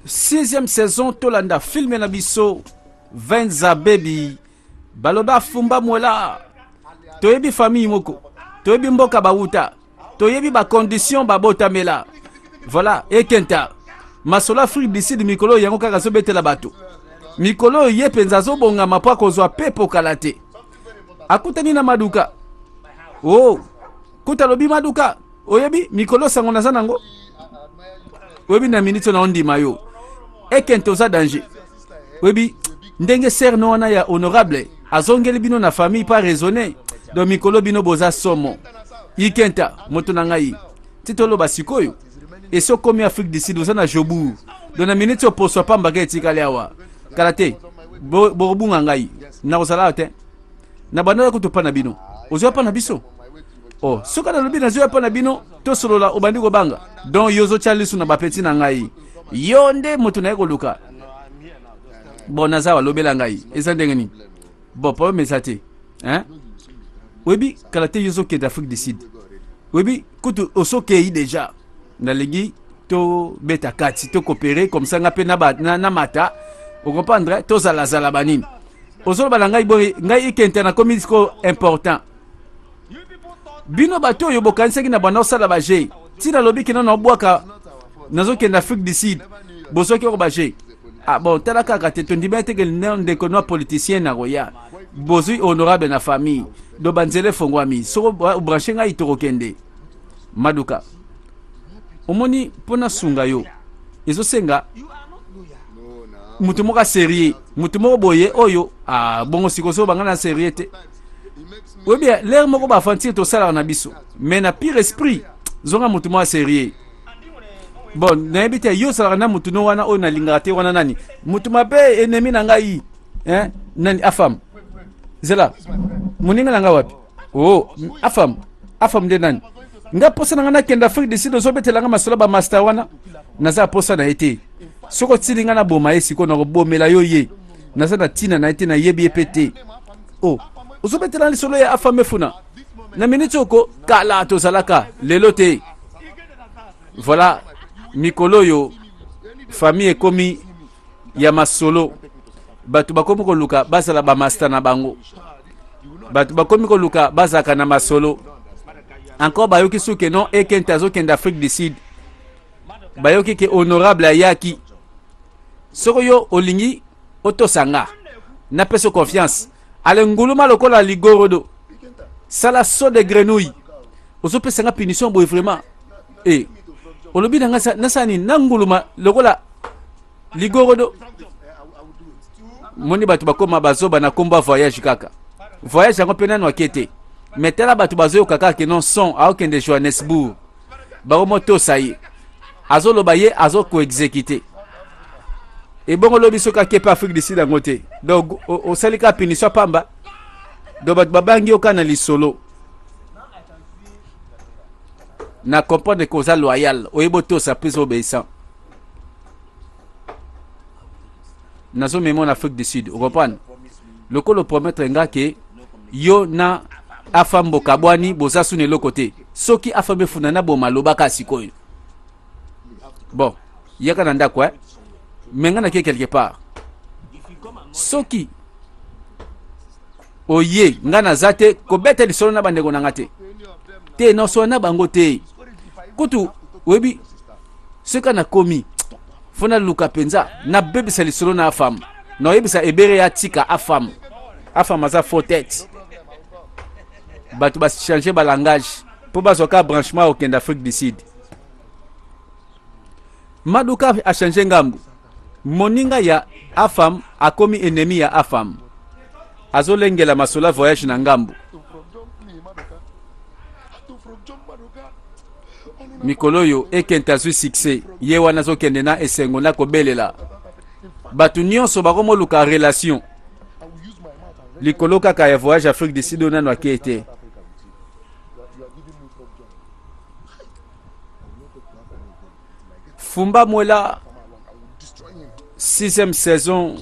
6e saison tolanda filme na biso Venza Baby baloba fumba mwela toyebi famille moko toyebi mboka bauta toyebi ba condition babotamela voilà ekenta masola Afrique du Sud mikolo yango kaka zobetela bato mikolo ye penza zobonga mapwa kozwa pepo kalate akutani na maduka oh kuta lobi maduka oyebi mikolo sango naza nango oyebi na minute na ondima yo ekento za danger oyebi ndenge ser no wana ya honorable azongeli bino na famille pas raisonner do mikolo bino boza somo ikenta moto na ngai titolo basikoyo eso komi Afrique du Sud oza na jobu do na minute oposo pamba ke etikali awa kalate borobunga ngai na kozala te na banda kutupa na bino ozo pa na biso oh soka na lobi na zo pa na bino to solola obandi ko banga donc yozo chalisu na bapeti na ngai yonde moto na ekoluka bon naza walobela ngai eza ndenge ni bon po mesate hein webi kalate yozo ke d'Afrique du Sud webi kutu osoke yi déjà na legi to beta kati to coopérer comme ça ngape na mata o comprendre to zala banini ozolo balangai boy ngai ikente na komisko important bino bato yo bokanseki na bana osala baje tina lobi kina na bwaka nazoke na Afrique du Sud bosoki ko baje ah bon tala kaka te to ndimete ke nde kono politicien na roya bozui honorable na famille do banzele fongwami soko branche ngai torokende maduka omoni pona sunga yo ezo senga mutu moka sérieux mutu moko boye oyo ah bongo sikoso banga na sérieux te oui bien l'air moko ba fantir to sala na biso mais na pire esprit zonga mutu moka sérieux bon na ebite yo sala na mutu no wana o na lingate wana nani mutu mabe ennemi na ngai hein nani afam zela muninga na nga wapi oh afam de nani nga posa na ngana kenda Afrique du Sud zo betela nga masola ba master wana naza posa na ete soko tilinga na boma esiko na bomela yo ye naza na tina na ete na yebi epete oh zo betela li solo ya afame funa na minute oko kala to zalaka lelo te voilà mikolo yo famille komi ya masolo batu bakomi ko luka basala ba master na bango batu bakomi ko luka bazaka na masolo encore bayoki suke non ekenta zo kenda Afrique du Sud bayoki ke honorable ayaki soko yo olingi otosanga na peso confiance ale nguluma lokola ligorodo sala so de grenouille ozo pesanga punition boy vraiment olobi na ngasa nasani nanguluma lokola ligorodo moni batu bakoma bazoba na komba voyage kaka voyage yango pena no akete metela batu bazoyo kaka ke non son a aucun de Johannesburg ba moto sayi azoloba ye azoko exécuter et bon lobi soka ke pa Afrique du Sud ngote donc o salika punition pamba do bat babangi okana lisolo na comprendre cause loyal oyebo to sa prise obéissant nazo memo na Afrique du Sud o comprendre lokolo promettre nga ke yo na afambo kabwani boza sune lokote soki afambe funana bo maloba sikoyo bon yaka na ndako menga na quelque part soki oye ngana zate ko bete lisolo na bandeko na ngate te no so na bango te kutu webi seka na komi fona luka penza na bebisa lisolo na afam no yebisa ebere ya tika afam aza faux tête batu ba changer ba langage pour bazoka branchement au Kenya Afrique du Sud maduka a changer ngambu moninga ya afam akomi ennemi ya afam azolengela masola voyage na ngambu mikolo yo ekenta zu succès ye wana zo kende na esengo na kobelela batu nyonso bakomo luka relation likolo kaka ya voyage Afrique du Sud nano akete Fumba Mwela 6e saison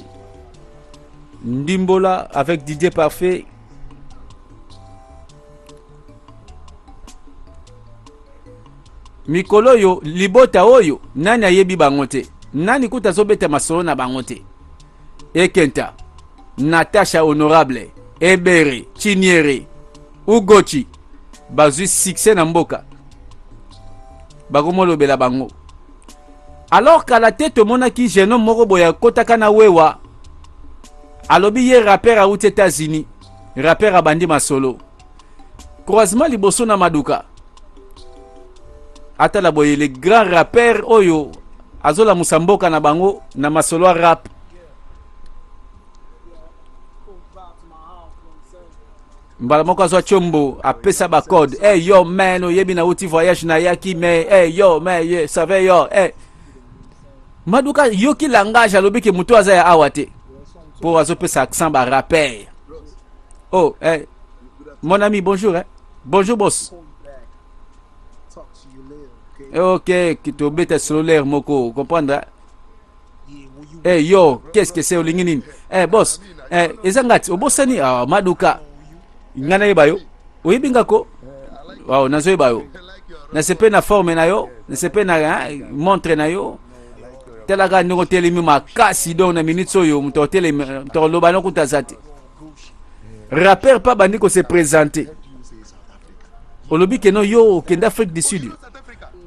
Ndimbola avec Didier Parfait. Mikolo yo libota oyo nani ayebi bango te. nani kuta zobeta masolo na bango te. Ekenta, Natasha Honorable, Ebere, Chiniere, Ugochi, bazui succès na mboka. Bagomo lobela bango. Alors qu'à la tête mona ki jeune moko boya kotaka na wewa. Alobi ye rappeur aux États-Unis. Rappeur a bandi masolo. Croisement liboso na maduka. Ata la boye les grands rappeurs oyo azola musamboka na bango na masolo rap. Mbala moko azwa chombo apesa ba code. Hey yo man, oyebi na uti voyage na yaki me. Hey yo man, ye save yo. Hey. Maduka yoki langage alobi ke mutu aza ya awate. Pour azopesa accent ba rappeur. Oh, hey. Mon ami, bonjour. Hein? Bonjour, boss. Ok, qui te bête solaire, moko, comprendre? Hey, yo, qu'est-ce que c'est au linginin? Eh, boss, ezangati, obosani, maduka. Ngana yebayo. Oyebinga ko? Wow, nazo yebayo. Na sepe na forme na yo, na sepe na montre na yo. Telaga ndongo telemi makasi don na minute soyo, mutotele mtolobano kutazati. Rappeur pas bandi ko se présenter. Olobi ke no yo kenda Afrique du Sud.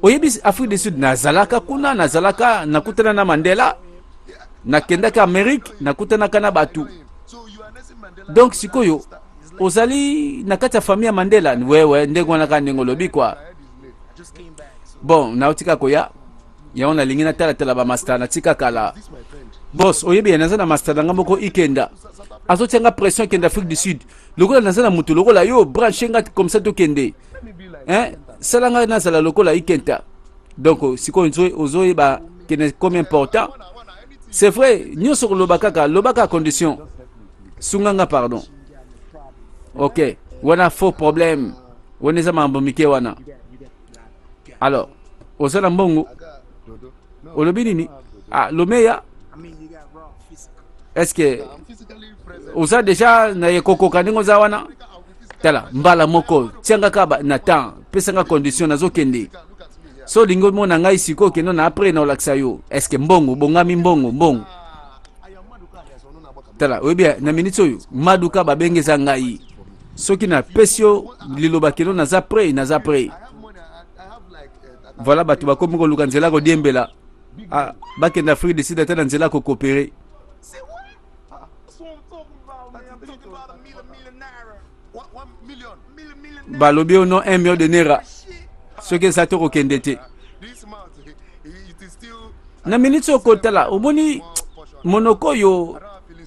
Oyebi Afrique du Sud nazalaka kuna nazalaka nakutana na Mandela. Na kenda ka Amérique nakutana kana batu. Donc sikoyo ozali nakata famille Mandela wewe ndego na kanengo lobi kwa. Bon nautika koya ya ona lingina tala ba master na tika kala. Boss oyebi yanaza na master ngamba ko ikenda. Azotenga pression kenda Afrique du Sud. Lokola nazana mutu lokola yo branchenga comme ça to kende. Hein? Salanga nazala lokola ikenta. Donc siko ozoye ba kene comme important. C'est vrai, nous sur lobaka condition. Sunganga pardon. OK, wana faux problème. Woneza mambo mike wana. Alors, ozala mbongo. Olobi nini? Ah, lomeya. Est-ce que oza déjà na yekoko kaningo za wana? Tala, mbala moko, tianga kaba na temps, pesanga condition nazo kende. So lingo mona ngai siko keno na après na olaksa yo. Est-ce que mbongo bongami mbongo? Tala, oyebi na minute oyo maduka babengeza ngai. Soki na pesio liloba keno na za après. Voilà batu bakomi ko luka nzela ko diembela. Ah, bakenda Afrique du Sud ata na nzela ko coopérer. Balobi ono 1 million de naira. Ce que ça te rekendete. Na minute okotala, omoni monoko yo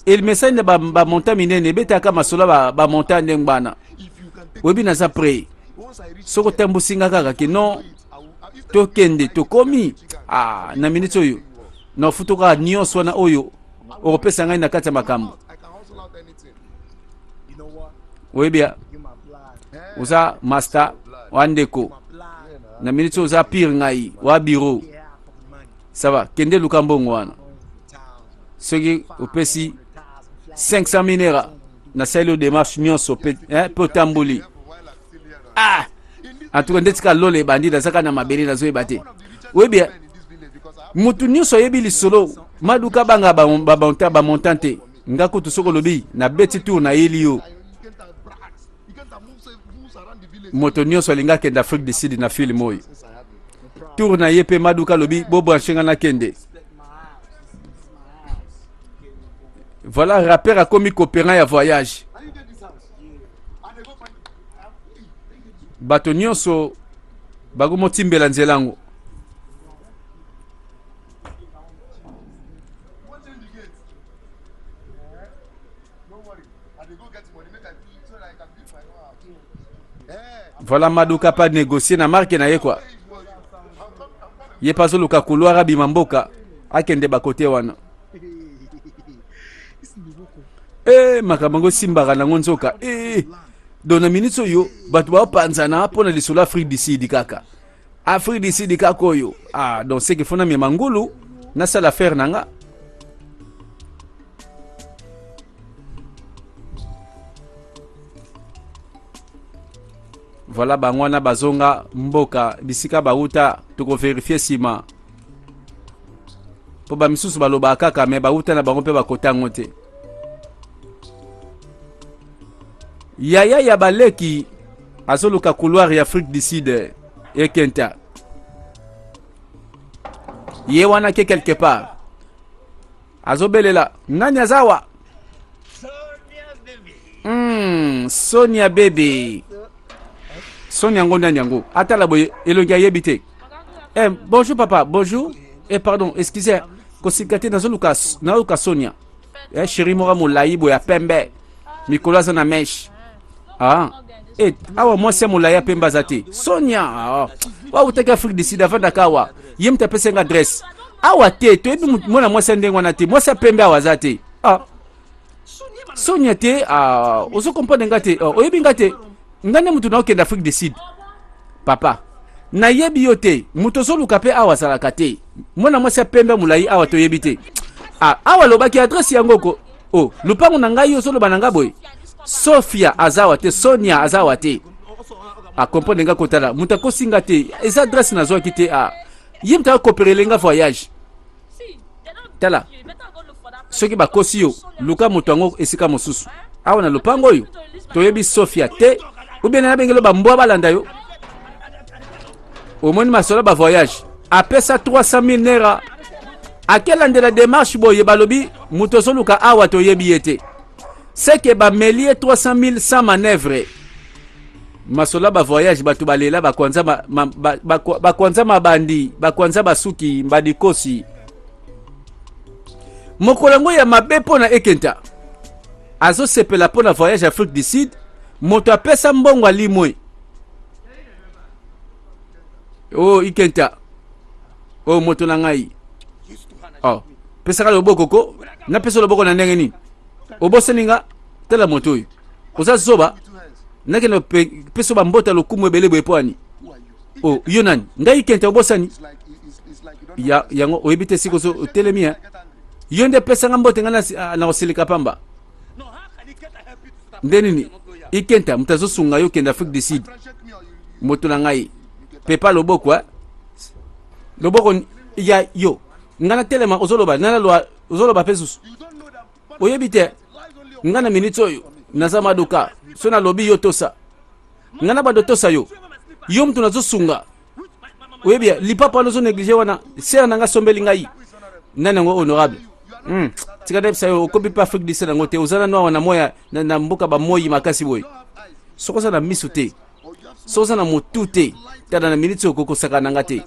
el message ba monta minene betaka masola ba monta ndengana. Webi na za pré. Soko tambusinga kaka ke non to kende to komi. Ah, na minute oyo. Na futoka nyonso na oyo. Opesa ngai na kata makambo. Webi uza master wandeko. Na minute uza pire ngai wa bureau. Ça va, kende lukambongo wana. Soki opesi 500 minera na selo démarche nyonso pe tambuli. Ah! Atuka ndetika lole bandida saka na mabeli na zoe bate. Webi mutu nyonso yebi lisolo maduka banga ba montante ngako tusoko lobi na beti tour na elio. Moto nyonso linga kenda Afrique du Sud na film oyo. Tour na yepe maduka lobi bo branchenga na kende. Voilà rappeur a commis coopérant ya voyage. Bato nyonso bagomo timbela nzelango. Voilà maduka pas négocier na marque na ye quoi. Ye paso luka couloir abima mboka akende bakote wana. Makabango simbaka na ngonzoka. Dona minute yo batu ba panzana pona lisolo Afrique du Sud kaka. Afrique du Sud kaka koyo. Ah, donc c'est que fona mi mangulu na sala faire nanga. Voilà bangwana bazonga mboka bisika bauta tuko vérifier sima. po bamisusu baloba kaka me bauta na bango mpe bakotango te. Yaya ya baleki azoluka couloir ya Afrique du Sud ekenta ye wana ke quelque part azobelela nani azawa Sonia baby Sonia ngonda nyango atala boye elongi ayebite. Bonjour papa, bonjour. Pardon, excusez. Kosikate nazoluka Sonia. Chéri mora molai boya pembe. Mikolo aza na mesh. Awa mwasi ya molai ya pembe azate. Sonia. Wa utaka Afrique du Sud avant dakawa. Yem tapese nga adresse. Awa te, to ebi mwana mwasi ya ndenge wana te. Mwasi ya pembe awa azate. Sonia te, ozo comprendre nga te. Oyebi nga te. Ngane mutu na okenda Afrique du Sud. Papa. Na yebi yote muto zoluka pe awa zalaka te mwana mwasi pembe mulai awa to yebi te awa lobaki adresse yango ko lupango na ngai yo zoloba na ngaboy Sofia azawa te Sonia azawa te comprendre nga kotala muta ko singa te esa adresse na zo kite yim ta coopérer nga voyage tala soki ba kosi yo luka muto ngo esika mosusu awa na lupango yo to yebi Sofia te ou bien na bengelo ba mbwa balanda yo. Au moins masola ba voyage apesa 300,000 naira akela ndela démarche boye balobi muto soluka awa to yebi ete c'est que ba melie 300,000 sans manœuvre masola ba voyage batu balela bakwanza mabandi bakwanza basuki mbadi kosi mokolango ya mabe pona ekenta azo sepela pona voyage Afrique du Sud moto apesa mbongo alimwe. Ikenta moto na ngai pesa ka loboko ko na pesa loboko na ndenge ni oboseninga tela moto oyo oza zoba nake no pesa ba mbota lokumu ebele boye poani yo nani ngai ikenta obosani yango oyebite siko so telemia yo nde pesa nga mbote nga na osilika pamba ndenini ikenta mutazo sunga yo kenda Afrique du Sud moto na ngai pepa loboko loboko ya yo ngana telema ozoloba nana ozoloba pesusu oyebite ngana minute oyo naza maduka so na lobi yo tosa ngana bado tosa yo mtu nazo sunga oyebia lipapa nozo négligé wana ser nanga sombeli ngai nana ngo honorable tika dep sayo okobi pa Afrique du Sud ngote ozana no wana moya na mboka ba moyi makasi boy sokosa na misute sokosa na motute tada na minute okoko saka nanga te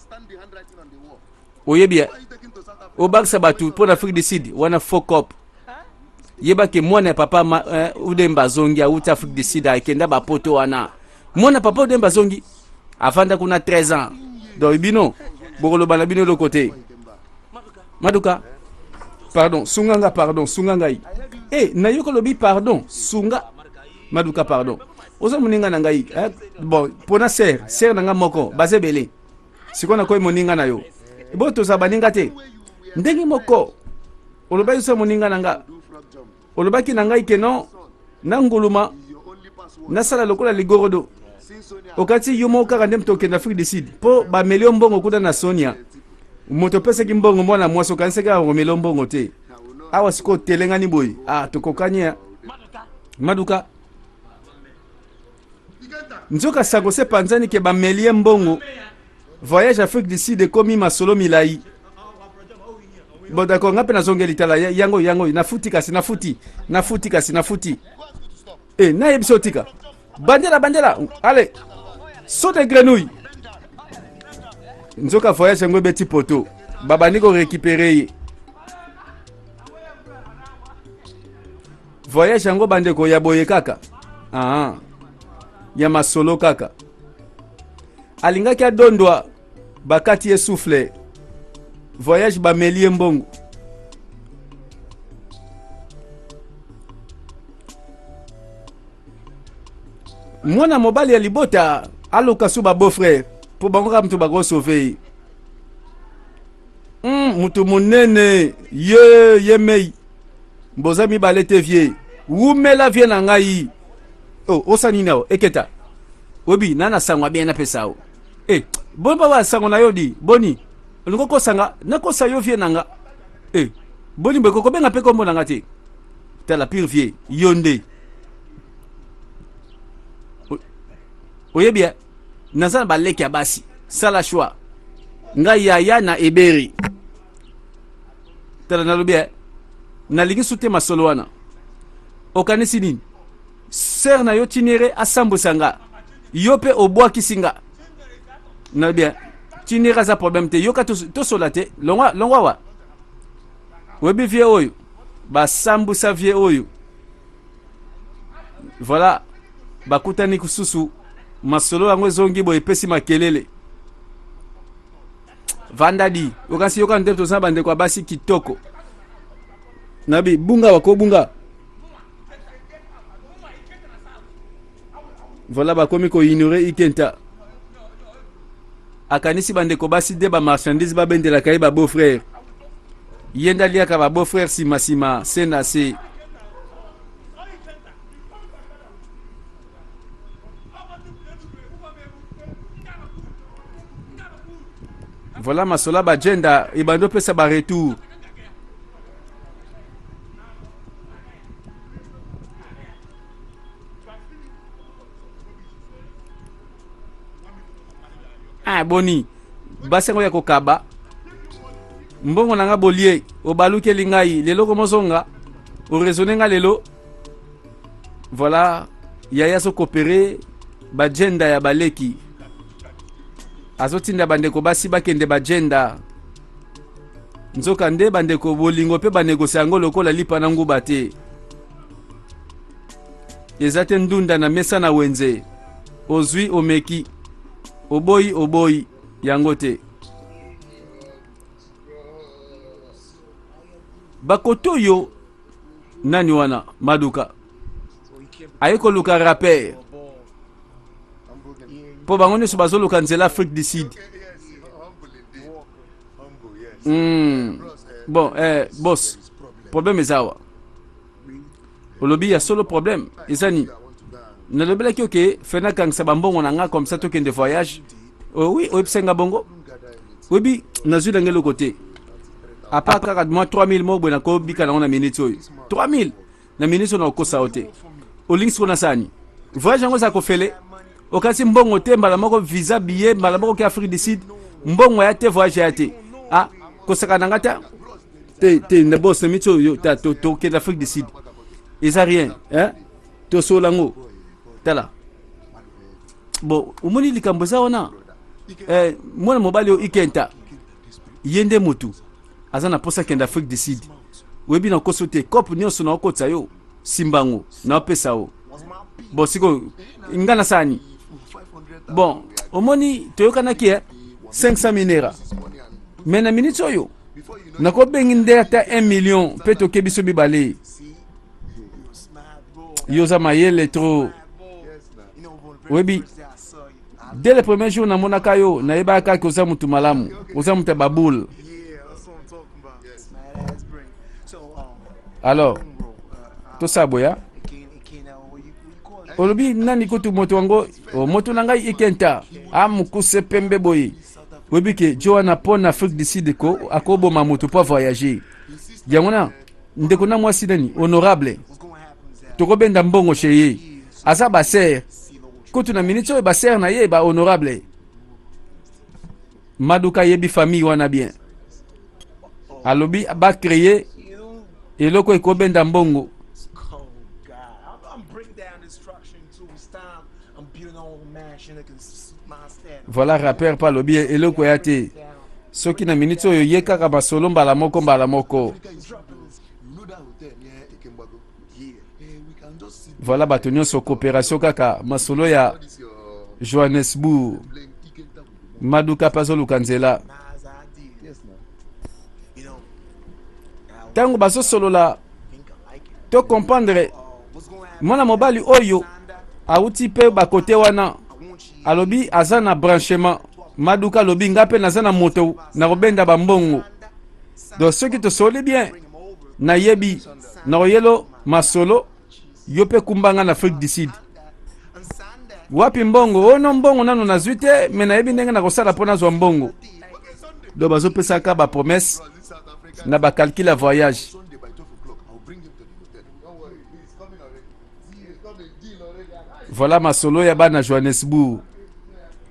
oyebia obaksa batu pona Afrique du Sud wana fokop yeba ke mwana papa udemba zongi auta Afrique du Sud akenda ba poto wana mwana papa udemba zongi afanda kuna 13 ans do bino bokolo bana bino lo côté maduka pardon sunganga na yoko lobi pardon sunga maduka pardon oza moninga na ngai bon pona ser nanga moko bazebele sikona koy moninga na yo bo to sabaninga te ndenge moko oloba yusa moninga nanga olobaki na ngai keno na nguluma na sala lokola ligorodo okati yumo kaka ndem to kenda Afrique du Sud po ba million mbongo kuda na Sonia moto pesa ki mbongo mwana mwaso kanseka ngo million mbongo te awa siko telengani boy tokokanya maduka nzoka sango se panzani ke ba melie mbongo voyage Afrique du Sud komi masolo milai bon d'accord ngape na zongeli tala yango nafuti na yebsotika bandela allez saute grenouille nzoka voyage ngo beti poto baba niko récupérer voyage yango bandeko ya boye kaka ya masolo kaka alingaki adondwa bakati esouffle voyage bamelie mbongo mwana mobali ya libota aluka su ba beau frère po bango ka mtu bago sauver mutu munene ye mboza mibale te vie umela vie na ngai osani nao eketa obi nana sangwa bien na pesao bomba wa sango na yodi boni ngoko sanga nakosa yo vie nanga bolimbo kokobenga mpe kombo nanga te tala pire vie yo nde oyebi naza na baleki ya basi sala shwa ngai yaya na eberi tala nalobi nalingi su te masolo wana okanisi nini ser na yo tinere asambwisa nga yo mpe obwakisi nga nalobi tinere aza problème te yoka tosola te longwa wa oyebi vie oyo basambwisa vie oyo voilà bakutani kususu masolo yango ezongi boye epesi makelele vandadi okanisi yoka nde toza bandeko ya basi kitoko nabi bunga wakobunga voilà bakomi koignore ikenta akanisi bandeko basi de bamarchandise babendelaka ye babeau frère ye nde aliaka babeau frère simasima se na se voilà masola bagenda ebandi opesa baretour boni basi yango ya kokaba mbongo nanga bolie obalukeli ngai lelo komozonga oraisonne nga lelo voilà yaya azokopere bagenda ya baleki azotinda bandeko basi bakende bagenda nzoka nde bandeko bolingo mpe banegosi yango lokola lipa na nguba te eza te ndunda na mesa na wenze ozwi omeki oboyi yango te bakoto yo nani wana maduka aye koluka rapper po bango nyonso bazoluka nzela Afrique du Sud bon boss problème ezawa olobi ya solo problème ezani nalobelaki oke fena kangisa bambongo na nga comme ça tokende voyage oui oyebisenga bongo oyebi nazwi nange eloko te apa kaka mwa 3000 mo boye nakobika nango na minute oyo 3000 na minute oyo nakokosa o te olingisi kona sani voyage yango eza kofele okasi mbongo te mbala moko visa billet mbala moko ke Afrique du Sud mbongo ya te voyage ya te kosaka nanga ta te na boss na minute oyo tokende Afrique du Sud eza rien tosola ngo tala bon omoni likambo eza wana mwana mobali oyo ikenta ye nde motu aza na posa kende Afrique du Sud oyebi na koso te kope nyonso na okotisa yo simbango na opesa o bon siko nga na sani bon omoni toyokanaki 500 minera me na minute oyo nakobengi nde ata 1 million mpe toke biso mibale yoza mayele trop oyebi dès le premier jour namonaka yo nayebaka kaka oza mutu malamu oza mutu ya baboule alors tosaboya olobi nani kutu moto wango moto na ngai ikenta amukuse pembe boye oyebi ke jo wana mpo na Afrique du Sud ko akoboma moto mpo voyager yango na ndeko na mwasi nani honorable tokobenda mbongo chez ye aza baser kutu na minute oyo baser na ye ba honorable maduka yebi famille wana bien alobi ba créer eloko ekobenda mbongo voilà rapper pa alobi eloko ya te soki na minute oyo ye kaka basolo mbala moko voilà bato nyonso coopération kaka masolo ya Johannesburg maduka pa azoluka nzela ntango bazosolola to comprendre mwana mobali oyo auti mpe bakote wana alobi aza na branchement maduka alobi nga mpe naza na moto nakobenda bambongo donc soki tosoli bien nayebi nakoyelo masolo yo mpe kumbanga na Afrique du Sud wapi mbongo ono mbongo nano nazwi te me nayebi ndenge nakosala mpo nazwa mbongo do bazopesaka bapromese na ba calcul à voyage. Sunday by 12 o'clock, I'll bring him to the hotel. Don't worry, he's coming already. He's coming, deal already. Voilà masolo ya bana Johannesburg.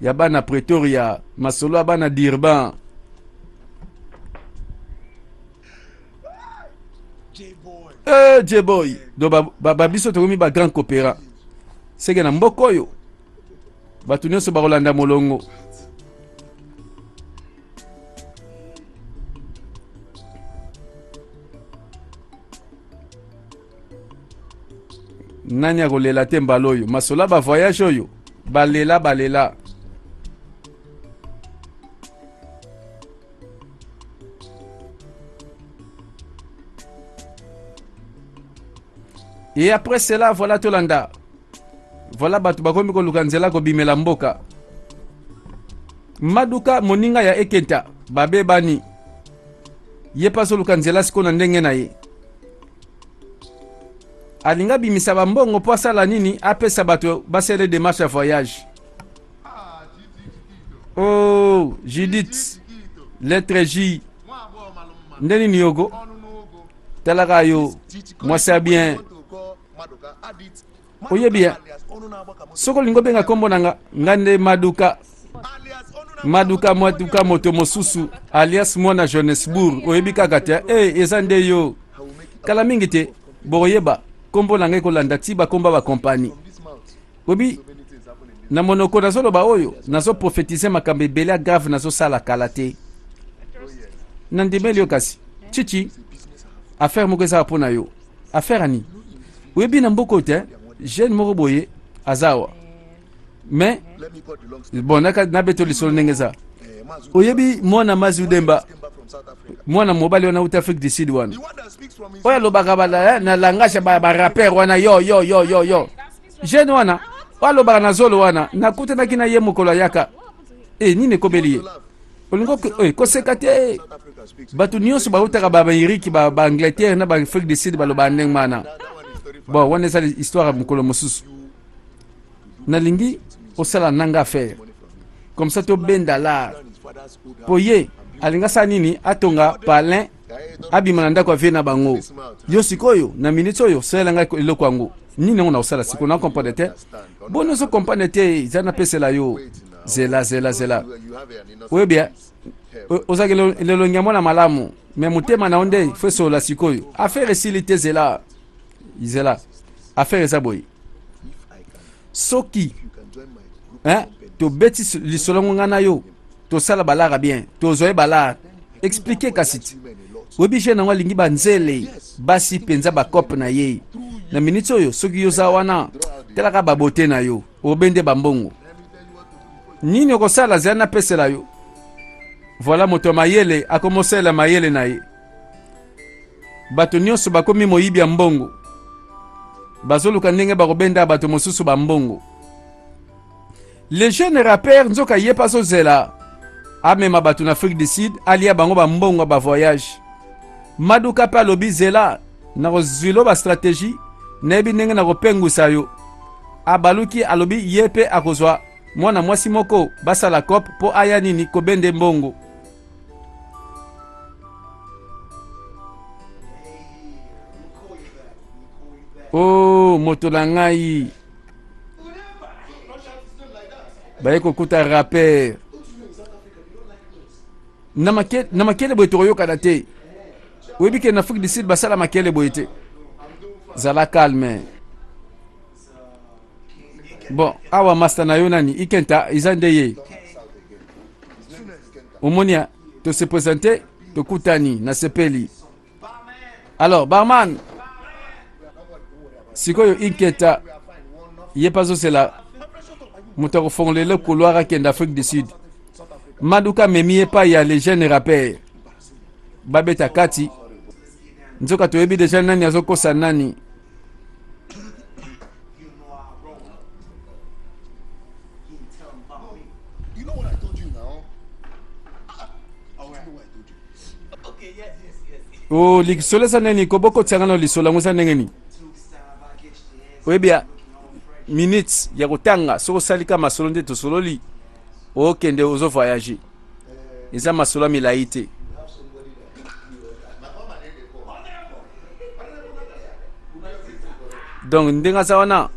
Ya bana Pretoria, masolo ya bana Durban. J-boy. J-boy. Do ba biso to mi ba grand coopéra. Sege na mboko yo. Batu nyonso ba kolanda molongo. Nani akolela te mbala oyo masolo ba voyage oyo balela. Et après cela, voilà Tolanda. Voilà batu bakomi koluka nzela ko bimela mboka. Maduka moninga ya ekenta babe bani. Ye paso luka nzela siko na ndenge na ye. Alinga bimisa bambongo po asala nini apesa bato basele démarche à voyage. Oh, Judith. Lettre J. Ndeni niyogo. Talaka yo. Moi c'est bien. Oye bien. Soko lingo benga kombo nanga ngande Maduka. Maduka moto mosusu alias mwana Johannesburg. Oyebi kaka te. Ezande yo. Kala mingi te. Boyeba kombo nanga kolanda tiba komba ba compagnie. Obi na monoko na solo ba oyo nazo prophétiser makambe bela grave nazo sala kalate. Nandimeli okasi. Chichi. Affaire moko za pona yo. Affaire ani. Oyebi na mboko te. Jeune moko boye azawa. Mais bon na beto lisolo nengeza. Oyebi mwana mazi udemba. Mwana mobali wana uta Afrique du Sud wana. Oya lobaka bala na langage ba rapper wana yo. Jeune wana. Oya lobaka na zolo wana. Nakute na kina ye mokolo yaka. Nini kobeli. Olingo ko sekate. Batu nyonso ba utaka ba Amérique ba Angleterre na ba Afrique du Sud ba loba ndeng mana. Bon, on est l'histoire de Mokolo Mosusu. Nalingi, au sala nanga faire. Comme ça, tu benda là. Poye, alinga sanini, atonga, palin, abimananda kwa vena bango. Yo sikoyo, na minute yo, sala nga ilo kwango. Nini on a usala siko, na comprendre te. Bon, nous comprendre te, zana pese la yo. Zela. Oui bien. Ozaki le nyamo na malamu. Mais mutema na onde, fwe so la sikoyo. Affaire silite zela. Izela affaire eza boy soki to beti lisolongo ngana yo to sala balara bien to zoe balara expliquer kasiti obi je na walingi banzele basi penza ba cop na ye na minute oyo soki yo za wana telaka babote na yo obende bambongo nini okosala zana pesela yo voilà moto mayele akomosela mayele na ye bato nyonso bakomi moyibi ya mbongo bazoluka ndenge bakobenda bato mosusu bambongo. Les jeunes rappeurs nzoka ye paso zela amema bato na Afrique du Sud alia bango bambongo ba voyage. Maduka pa lobi zela na kozwilo ba stratégie nebi ndenge na kopengusa yo. Abaluki alobi yepe akozwa mwana mwasi moko basala cop po aya nini kobende mbongo. Oh, moto na ngai. Baye kokuta rapper. Na makele boye toyoka na te. Oyebi ke na Afrique du Sud basala makele boye te. Zala calme. Bon, awa master na yo nani ikenta izandeye. Omonia to se présenter to kutani na sepeli. Alors, barman. Sikoyo inketa ye paso sela mutako fongole le couloir à d'Afrique du Sud. Maduka memi pa ya les jeunes rappeurs. Babeta kati. Nzoka toyebi déjà nani azokosa nani. You know what I told you now? I want to know what I told you. Okay, yes. Oh, likisole sa nani koboko tsangana lisola musa nengeni. Webia minutes ya kotanga soko salika masolo nde to sololi okende ozo voyager eza masolo milaite donc ndenga za wana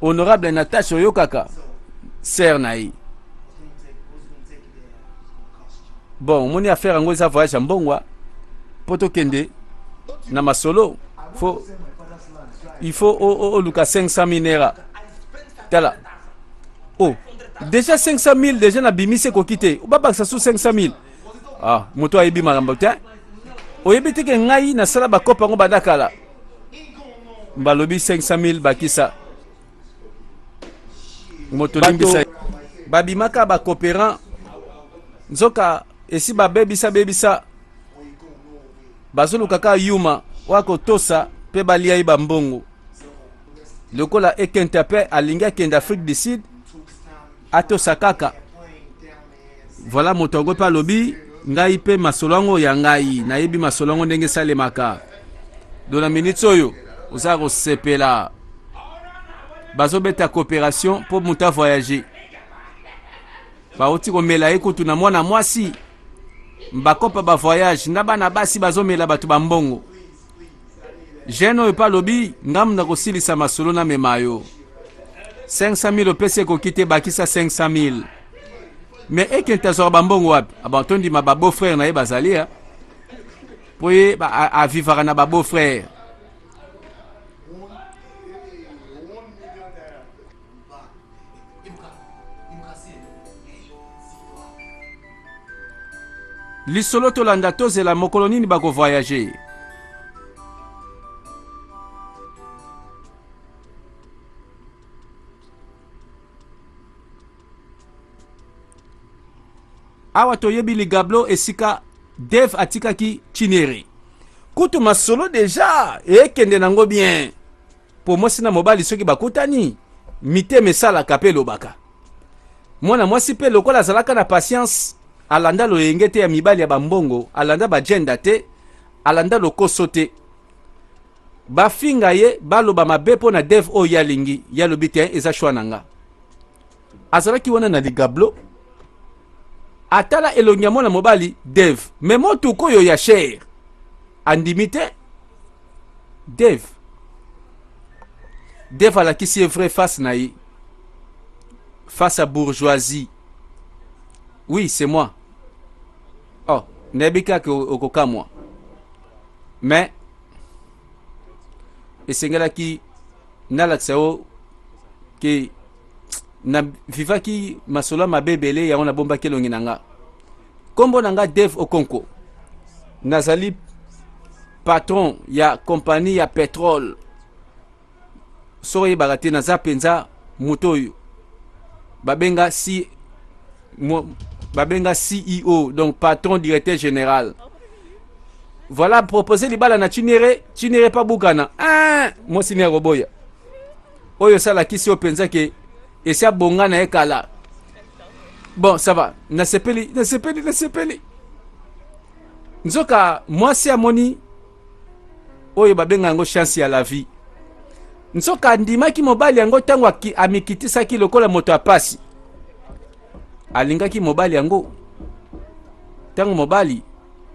honorable Natasha oyokaka ser na ye. Bon moni affaire yango eza voyage ya mbongwa po tokende na masolo il faut oluka 500 000 naira tala. Oh déjà 500 000 déjà na bimise koki te obabakisa su 500 000. Ah moto ayebi makambo te oyebi te ke ngai nasala bakopa yango badakala balobi 500 000 bakisa moto limbisa babimaka bakopérant nzoka esi babebisa bazoluka kaka yuma wakotosa mpe balia ye bambongo lokola ekente mpe alingi akende Afrique du Sud atosa kaka. Voilà moto yango mpe alobi ngai mpe masolo yango ya ngai nayebi masolo yango ndenge esalemaka do na minute oyo oza kosepela bazobeta coopération mpo moto avoyage bauti komela ye kutu na mwana mwasi bakopa bavoyage na bana basi bazomela bato bambongo jeune oyo mpe alobi ngamu na kosilisa masolo na mema yo 500 000 opesi ekoki te bakisa 500 000 mais ekente azwaka bambongo wapi abantondima babeau frère na ye bazali ya po ye avivaka na babeau frère. Lisolo tolanda tozela mokolo nini bako voyager. Awa toyebi ligablo esika Dev atikaki Chinere kutu masolo deja ekende nango bien po mwasi na mobali soki bakutani mite mesala kape lobaka mwana mwasi pe lokola azalaka na patience alanda loyenge te ya mibali ya bambongo alanda bagenda te alanda lokoso te bafinga ye baloba mabe mpo na Dev oyo yalingi yalobi te eza shwa nanga azalaki wana na ligablo atala elongi ya mwana mobali Dev me motuko oyo ya cher andimi te Dev alakisi ye vrai face na ye face à bourgeoisie. Oui, c'est moi. Oh, nebika ke okoka moi. Mais esengela ki nalakisa o ke na vivaki masola mabebele ya ona bomba kelongi nanga. Kombo nanga Dev Okonko. Nazali patron ya compagnie ya pétrole. Soye bagate naza penza motoyo. Babenga CEO, donc patron directeur général. Voilà, proposé libala na Chinere pa bukana. Ah, moi sinia roboya. Oyo sala kisi openza ke esa bonga na ekala. Bon, ça va. Nasepeli. Nzoka mwasi amoni oyo babenga ngo chance ya la vie. Nzoka ndimaki mobali yango tango amikitisaki lokola moto apasi. Alingaki mobali yango tango mobali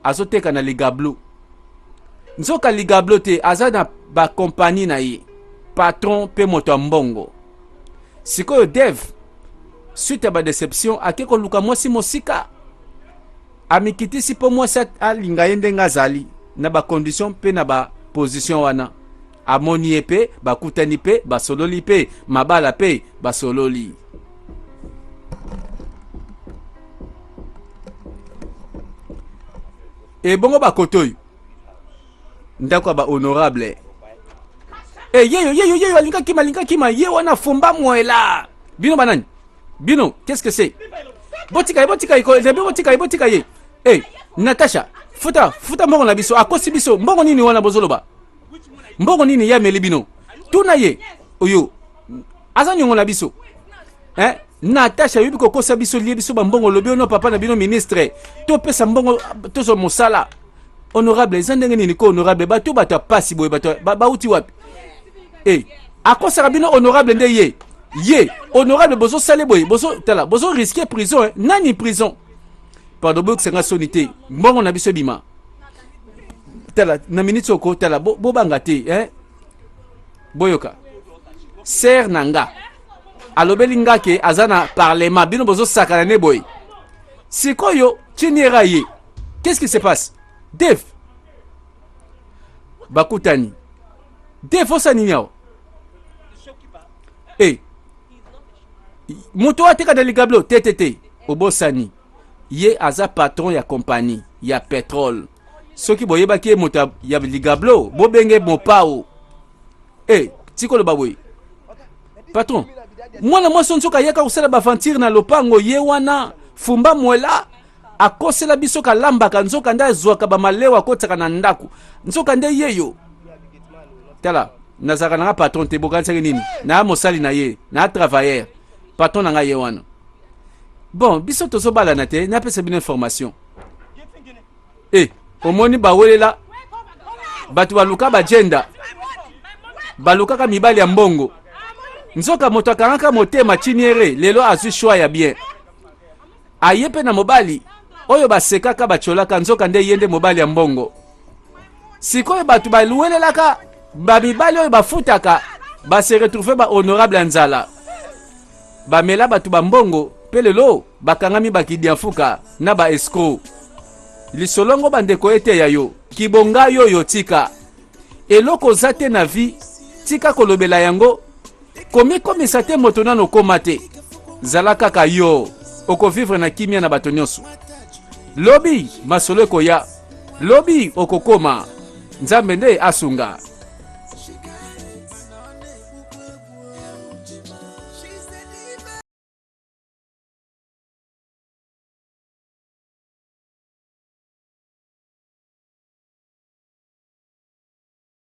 azoteka na ligablo. Nzoka ligablo te aza na ba compagnie na ye patron pe moto mbongo. Sikoyo Dev suite à ba déception akeko luka mwasi mosika amikitisi po mwasi alinga yende ngazali na ba condition pe na ba position wana amoni epe bakutani pe basololi pe mabala pe basololi. E bongo bakotoy ndako ba honorable yeyo alinga kima ye wana fumba mwela bino banani bino qu'est-ce que c'est botika ye Natasha futa mbongo na biso akosi biso mbongo nini wana bozoloba mbongo nini ya meli bino tuna ye oyo azanyongo na biso Natasha yubi kokosa biso liye biso mbongo lobi ono papa na bino ministre to pesa mbongo tozo mosala honorable zandenge nini ko honorable bato bata pasi boye bato bauti wapi akosa bino honorable nde ye honorable bozo sale boye bozo risquer prison nani prison pardon bok senga sonité mbongo na biso bima tala na minute oko tala bobanga te boyoka ser nanga alobeli nga ke aza na parlement bino bozo sakana ne boy sikoyo chiniera ye. Qu'est-ce qui se passe? Dave bakutani Dave osani nyao moto ateka na ligablo TTT obosani ye aza patron ya compagnie ya pétrole soki boyebaki moto ya ligablo bobenge mopao tikolo baboy patron mwana mwasi nzoka yaka kusala baventure na lopango ye wana fumba mwela akosela biso kalambaka nzoka nda ezwaka bamalewa akotaka na ndaku nzoka nde yeyo tala nazaka nanga patron te bokanisaki nini na mosali na ye na travailleur patron nanga ye wana bon biso tozobalana te napesa bino information omoni bawelela bato baluka bajenda balukaka mibali ya mbongo nzoka moto akangaka motema chiniere lelo azwi shwa ya bien aye pe na mobali oyo basekaka bacholaka nzoka nde yende mobali ya mbongo sikoyo bato baluwelelaka bamibali oyo bafutaka base retrouve ba honorable ya nzala bamela bato bambongo pe lelo bakangami bakidi ya fuka na ba escroc lisolongo bandeko ete ya yo kibonga yo tika eloko za te na vie tika kolobela yango komikomisa te moto nano koma te zala kaka yo okovivre na kimia na bato nyonso lobi masolo ekoya lobi okokoma nzambe nde asunga